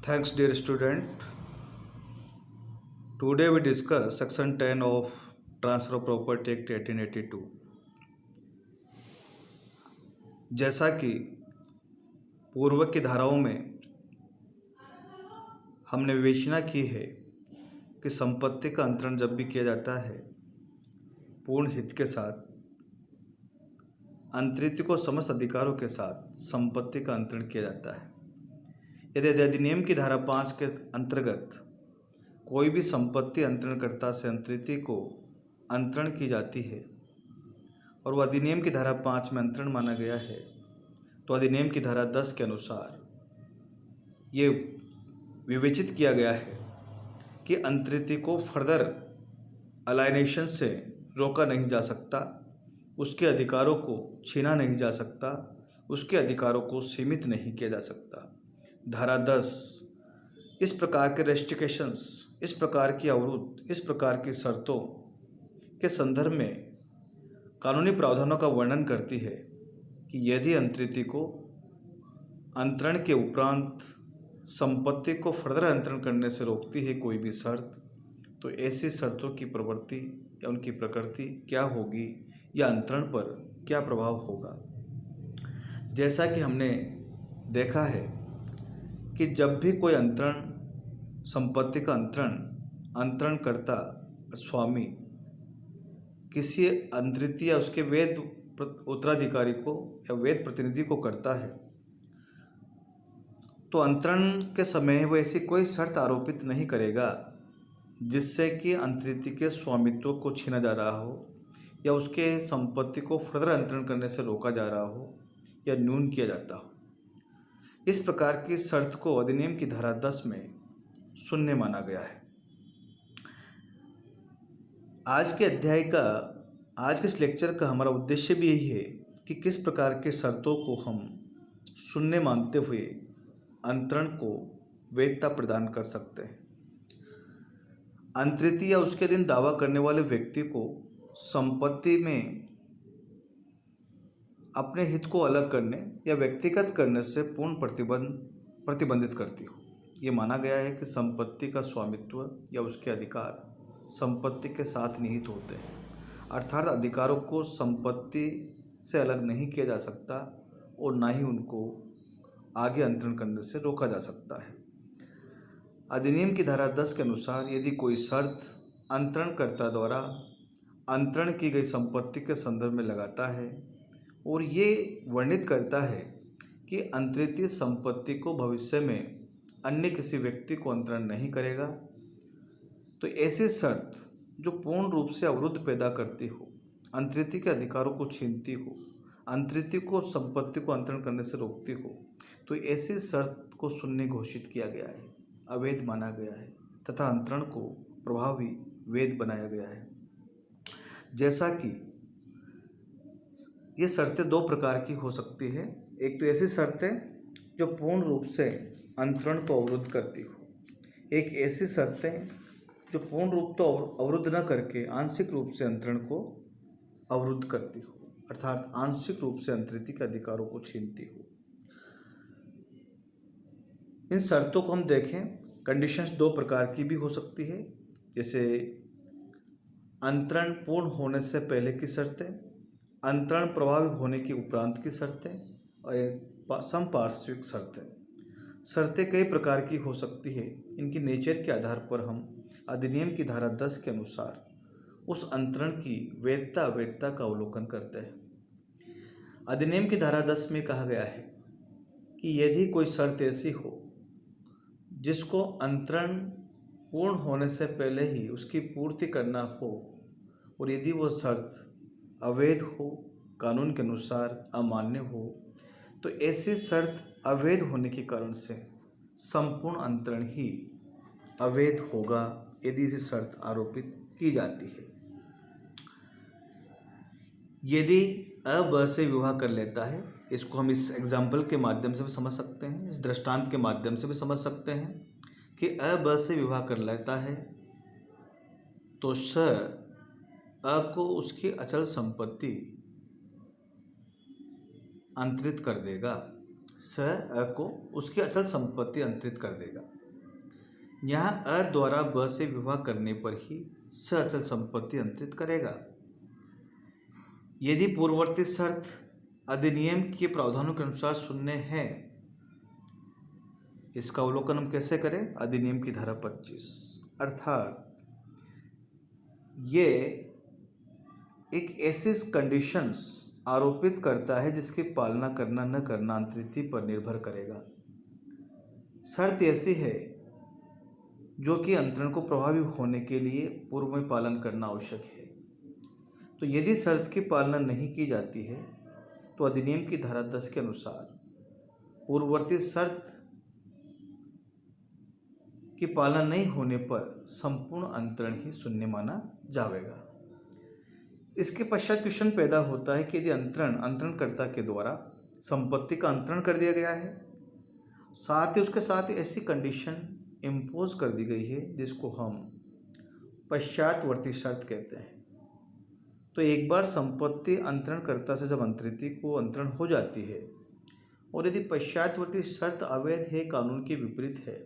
Thanks, dear student. Today we discuss Section 10 of Transfer of Property Act 1882. जैसा कि पूर्व की धाराओं में हमने विवेचना की है कि संपत्ति का अंतरण जब भी किया जाता है पूर्ण हित के साथ, अंतरित को समस्त अधिकारों के साथ संपत्ति का अंतरण किया जाता है। यदि अधिनियम की धारा 5 के अंतर्गत कोई भी संपत्ति अंतरणकर्ता से अंतरित को अंतरण की जाती है और वह अधिनियम की धारा 5 में अंतरण माना गया है, तो अधिनियम की धारा 10 के अनुसार ये विवेचित किया गया है कि अंतरित को फर्दर अलाइनेशन से रोका नहीं जा सकता, उसके अधिकारों को छीना नहीं जा सकता, उसके अधिकारों को सीमित नहीं किया जा सकता। धारा 10 इस प्रकार के रेस्ट्रिक्शंस, इस प्रकार की अवरुद्ध, इस प्रकार की शर्तों के संदर्भ में कानूनी प्रावधानों का वर्णन करती है कि यदि अंतरित को अंतरण के उपरांत संपत्ति को फर्दर अंतरण करने से रोकती है कोई भी शर्त, तो ऐसी शर्तों की प्रवृत्ति या उनकी प्रकृति क्या होगी या अंतरण पर क्या प्रभाव होगा। जैसा कि हमने देखा है कि जब भी कोई अंतरण, संपत्ति का अंतरणकर्ता स्वामी किसी अंतरित या उसके वैध उत्तराधिकारी को या वैध प्रतिनिधि को करता है, तो अंतरण के समय वो ऐसी कोई शर्त आरोपित नहीं करेगा जिससे कि अंतरित के स्वामित्व को छीना जा रहा हो या उसके संपत्ति को फर्दर अंतरण करने से रोका जा रहा हो या न्यून किया जाता हो। इस प्रकार की शर्त को अधिनियम की धारा 10 में शून्य माना गया है। आज के अध्याय का, आज के इस लेक्चर का हमारा उद्देश्य भी यही है कि किस प्रकार के शर्तों को हम शून्य मानते हुए अंतरण को वैधता प्रदान कर सकते हैं। अंतरित या उसके अधीन दावा करने वाले व्यक्ति को संपत्ति में अपने हित को अलग करने या व्यक्तिगत करने से पूर्ण प्रतिबंधित करती हो। ये माना गया है कि संपत्ति का स्वामित्व या उसके अधिकार संपत्ति के साथ निहित होते हैं, अर्थात अधिकारों को संपत्ति से अलग नहीं किया जा सकता और ना ही उनको आगे अंतरण करने से रोका जा सकता है। अधिनियम की धारा 10 के अनुसार यदि कोई शर्त अंतरणकर्ता द्वारा अंतरण की गई संपत्ति के संदर्भ में लगाता है और ये वर्णित करता है कि अंतरित संपत्ति को भविष्य में अन्य किसी व्यक्ति को अंतरण नहीं करेगा, तो ऐसी शर्त जो पूर्ण रूप से अवरुद्ध पैदा करती हो, अंतरित के अधिकारों को छीनती हो, अंतरित को संपत्ति को अंतरण करने से रोकती हो, तो ऐसी शर्त को शून्य घोषित किया गया है, अवैध माना गया है तथा अंतरण को प्रभावी वैध बनाया गया है। जैसा कि ये शर्तें दो प्रकार की हो सकती है। एक तो ऐसी शर्तें जो पूर्ण रूप से अंतरण को अवरुद्ध करती हो, एक ऐसी शर्तें जो पूर्ण रूप तो अवरुद्ध न करके आंशिक रूप से अंतरण को अवरुद्ध करती हो, अर्थात आंशिक रूप से अंतरित के अधिकारों को छीनती हो। इन शर्तों को हम देखें, कंडीशंस दो प्रकार की भी हो सकती है, जैसे अंतरण पूर्ण होने से पहले की शर्तें, अंतरण प्रभावी होने के उपरांत की शर्तें और समपार्श्विक शर्तें। शर्तें कई प्रकार की हो सकती है। इनकी नेचर के आधार पर हम अधिनियम की धारा 10 के अनुसार उस अंतरण की वैधता अवैधता का अवलोकन करते हैं। अधिनियम की धारा 10 में कहा गया है कि यदि कोई शर्त ऐसी हो जिसको अंतरण पूर्ण होने से पहले ही उसकी पूर्ति करना हो और यदि वो शर्त अवैध हो, कानून के अनुसार अमान्य हो, तो ऐसी शर्त अवैध होने के कारण से संपूर्ण अंतरण ही अवैध होगा यदि ऐसी शर्त आरोपित की जाती है। यदि अ ब से विवाह कर लेता है, इसको हम इस एग्जाम्पल के माध्यम से भी समझ सकते हैं, इस दृष्टांत के माध्यम से भी समझ सकते हैं कि अ ब से विवाह कर लेता है तो स अ को उसकी अचल संपत्ति अंतरित कर देगा। स अ को उसकी अचल संपत्ति अंतरित कर देगा। यहाँ अ द्वारा ब से विवाह करने पर ही स अचल संपत्ति अंतरित करेगा। यदि पूर्ववर्ती शर्त अधिनियम के प्रावधानों के अनुसार शून्य है, इसका अवलोकन हम कैसे करें? अधिनियम की धारा 25, अर्थात ये एक ऐसी कंडीशंस आरोपित करता है जिसकी पालना करना न करना अंतरिति पर निर्भर करेगा। शर्त ऐसी है जो कि अंतरण को प्रभावी होने के लिए पूर्व में पालन करना आवश्यक है। तो यदि शर्त की पालना नहीं की जाती है तो अधिनियम की धारा 10 के अनुसार पूर्ववर्ती शर्त की पालना नहीं होने पर संपूर्ण अंतरण ही शून्य माना जाएगा। इसके पश्चात क्वेश्चन पैदा होता है कि यदि अंतरणकर्ता के द्वारा संपत्ति का अंतरण कर दिया गया है, साथ ही उसके साथ ऐसी कंडीशन इम्पोज कर दी गई है जिसको हम पश्चातवर्ती शर्त कहते हैं, तो एक बार संपत्ति अंतरणकर्ता से जब अंतरिति को अंतरण हो जाती है और यदि पश्चातवर्ती शर्त अवैध है, कानून के विपरीत है,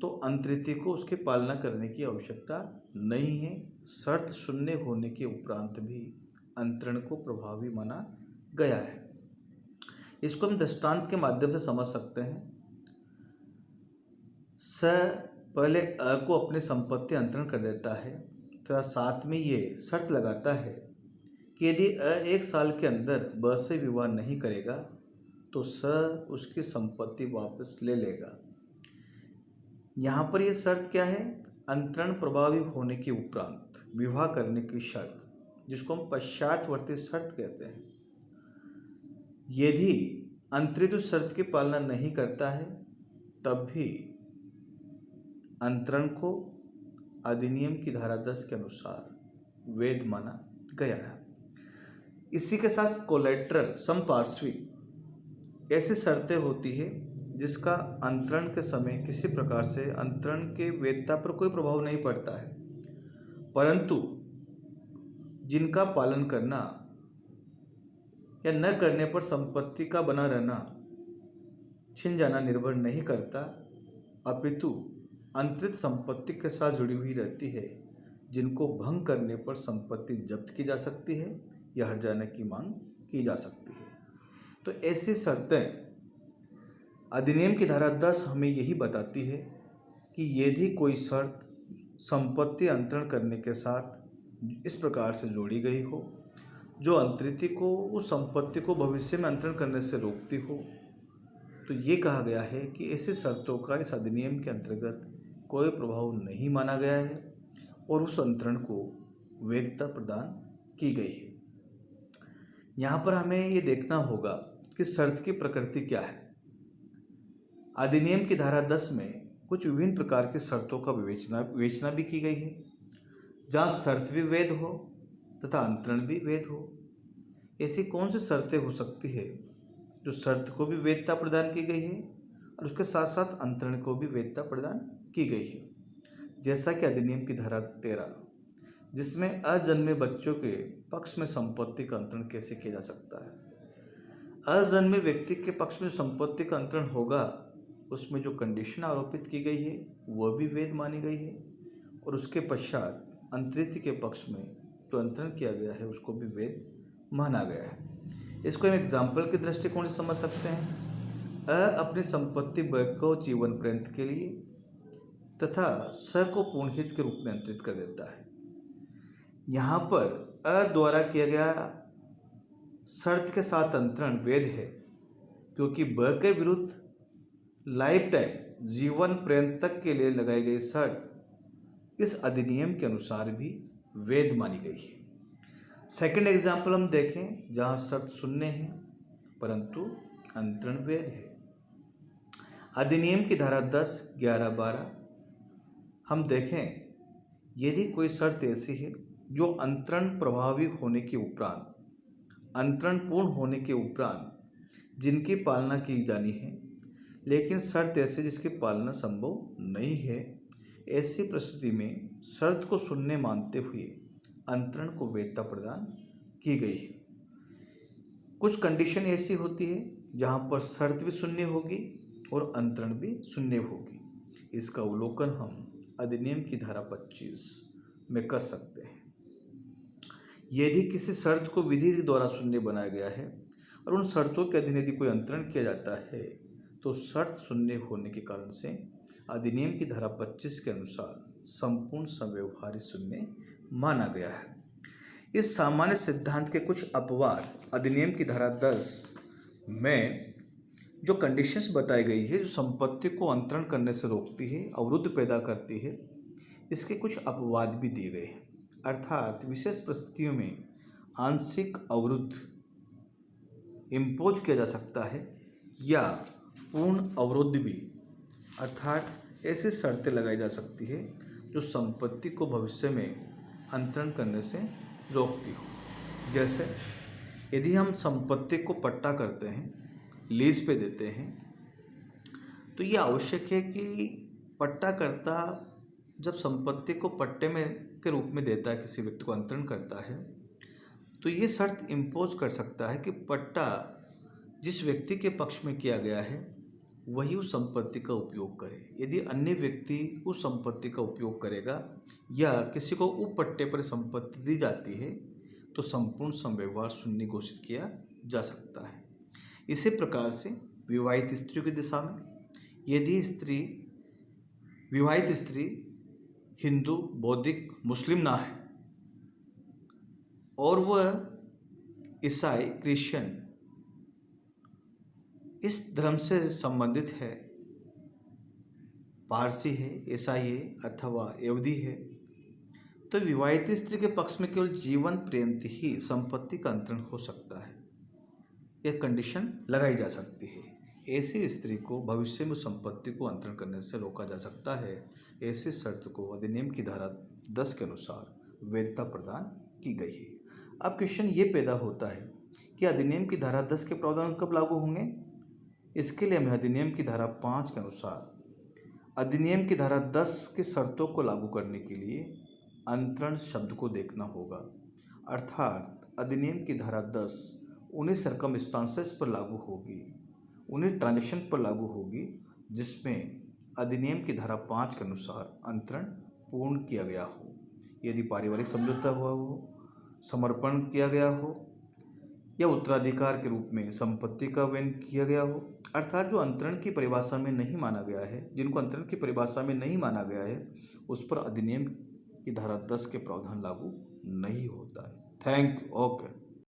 तो अंतरिति को उसकी पालना करने की आवश्यकता नहीं है। शर्त शून्य होने के उपरांत भी अंतरण को प्रभावी माना गया है। इसको हम दृष्टांत के माध्यम से समझ सकते हैं। स पहले अ को अपनी संपत्ति अंतरण कर देता है तथा साथ में ये शर्त लगाता है कि यदि अ 1 साल के अंदर ब से विवाह नहीं करेगा तो स उसकी संपत्ति वापस ले लेगा। यहाँ पर यह शर्त क्या है? अंतरण प्रभावी होने के उपरांत विवाह करने की शर्त, जिसको हम पश्चातवर्ती शर्त कहते हैं। यदि अंतरित उस शर्त की पालना नहीं करता है तब भी अंतरण को अधिनियम की धारा 10 के अनुसार वैध माना गया है। इसी के साथ कोलैटरल संपार्श्विक ऐसी शर्तें होती है जिसका अंतरण के समय किसी प्रकार से अंतरण के वैधता पर कोई प्रभाव नहीं पड़ता है, परंतु जिनका पालन करना या न करने पर संपत्ति का बना रहना, छिन जाना निर्भर नहीं करता, अपितु अंतरित संपत्ति के साथ जुड़ी हुई रहती है, जिनको भंग करने पर संपत्ति जब्त की जा सकती है या हट जाने की मांग की जा सकती है। तो ऐसी शर्तें अधिनियम की धारा 10 हमें यही बताती है कि यदि कोई शर्त संपत्ति अंतरण करने के साथ इस प्रकार से जोड़ी गई हो जो अंतरिति को उस संपत्ति को भविष्य में अंतरण करने से रोकती हो, तो ये कहा गया है कि ऐसी शर्तों का इस अधिनियम के अंतर्गत कोई प्रभाव नहीं माना गया है और उस अंतरण को वैधता प्रदान की गई है। यहाँ पर हमें ये देखना होगा कि शर्त की प्रकृति क्या है। अधिनियम की धारा 10 में कुछ विभिन्न प्रकार की शर्तों का विवेचना भी की गई है, जहाँ शर्त भी वैध हो तथा अंतरण भी वैध हो। ऐसी कौन सी शर्तें हो सकती है जो शर्त को भी वैधता प्रदान की गई है और उसके साथ साथ अंतरण को भी वैधता प्रदान की गई है? जैसा कि अधिनियम की धारा 13, जिसमें अजन्मे बच्चों के पक्ष में संपत्ति का अंतरण कैसे किया जा सकता है। अजन्मे व्यक्ति के पक्ष में संपत्ति का अंतरण होगा, उसमें जो कंडीशन आरोपित की गई है वह भी वैध मानी गई है और उसके पश्चात अंतरिति के पक्ष में जो अंतरण किया गया है उसको भी वैध माना गया है। इसको हम एग्जाम्पल के दृष्टिकोण से समझ सकते हैं। अ अपनी संपत्ति ब को जीवन पर्यंत के लिए तथा स को पूर्ण हित के रूप में अंतरित कर देता है। यहाँ पर अ द्वारा किया गया शर्त के साथ अंतरण वैध है, क्योंकि ब के विरुद्ध लाइफ टाइम जीवन पर्यंत तक के लिए लगाई गई शर्त इस अधिनियम के अनुसार भी वैध मानी गई है। सेकंड एग्जाम्पल हम देखें जहाँ शर्त शून्य है परंतु अंतरण वैध है। अधिनियम की धारा 10, 11, 12 हम देखें, यदि कोई शर्त ऐसी है जो अंतरण प्रभावी होने के उपरांत, अंतरण पूर्ण होने के उपरांत जिनकी पालना की जानी है, लेकिन शर्त ऐसी जिसकी पालना संभव नहीं है, ऐसी परिस्थिति में शर्त को शून्य मानते हुए अंतरण को वैधता प्रदान की गई है। कुछ कंडीशन ऐसी होती है जहाँ पर शर्त भी शून्य होगी और अंतरण भी शून्य होगी। इसका अवलोकन हम अधिनियम की धारा 25 में कर सकते हैं। यदि किसी शर्त को विधि द्वारा शून्य बनाया गया है और उन शर्तों के अधीन यदि कोई अंतरण किया जाता है तो शर्त शून्य होने के कारण से अधिनियम की धारा 25 के अनुसार संपूर्ण समव्यवहारी शून्य माना गया है। इस सामान्य सिद्धांत के कुछ अपवाद अधिनियम की धारा 10 में जो कंडीशंस बताई गई है, जो संपत्ति को अंतरण करने से रोकती है, अवरुद्ध पैदा करती है, इसके कुछ अपवाद भी दिए गए हैं। अर्थात विशेष परिस्थितियों में आंशिक अवरुद्ध इम्पोज किया जा सकता है या पूर्ण अवरुद्ध भी, अर्थात ऐसी शर्तें लगाई जा सकती है जो संपत्ति को भविष्य में अंतरण करने से रोकती हो। जैसे यदि हम संपत्ति को पट्टा करते हैं, लीज पे देते हैं, तो ये आवश्यक है कि पट्टाकर्ता जब संपत्ति को पट्टे में के रूप में देता है, किसी व्यक्ति को अंतरण करता है, तो ये शर्त इम्पोज कर सकता है कि पट्टा जिस व्यक्ति के पक्ष में किया गया है वही उस संपत्ति का उपयोग करे। यदि अन्य व्यक्ति उस संपत्ति का उपयोग करेगा या किसी को उप पट्टे पर संपत्ति दी जाती है तो संपूर्ण समव्यवहार शून्य घोषित किया जा सकता है। इसी प्रकार से विवाहित स्त्रियों की दिशा में यदि विवाहित स्त्री हिंदू, बौद्धिक, मुस्लिम ना है और वह ईसाई, क्रिश्चियन इस धर्म से संबंधित है, पारसी है, ईसाई है अथवा यहूदी है, तो विवाहित स्त्री के पक्ष में केवल जीवन पर्यंत ही संपत्ति का अंतरण हो सकता है। यह कंडीशन लगाई जा सकती है। ऐसी स्त्री को भविष्य में संपत्ति को अंतरण करने से रोका जा सकता है। ऐसी शर्त को अधिनियम की धारा 10 के अनुसार वैधता प्रदान की गई है। अब क्वेश्चन ये पैदा होता है कि अधिनियम की धारा 10 के प्रावधान कब लागू होंगे। इसके लिए हमें अधिनियम की धारा 5 के अनुसार अधिनियम की धारा 10 की शर्तों को लागू करने के लिए अंतरण शब्द को देखना होगा। अर्थात अधिनियम की धारा 10 उन्हीं सर्कमस्टांसेस पर लागू होगी, उन्हीं ट्रांजैक्शन पर लागू होगी जिसमें अधिनियम की धारा 5 के अनुसार अंतरण पूर्ण किया गया हो। यदि पारिवारिक समझौता हुआ हो, समर्पण किया गया हो या उत्तराधिकार के रूप में संपत्ति का वयन किया गया हो। अर्थात जो अंतरण की परिभाषा में नहीं माना गया है, जिनको अंतरण की परिभाषा में नहीं माना गया है, उस पर अधिनियम की धारा 10 के प्रावधान लागू नहीं होता है। Thank you. ओके।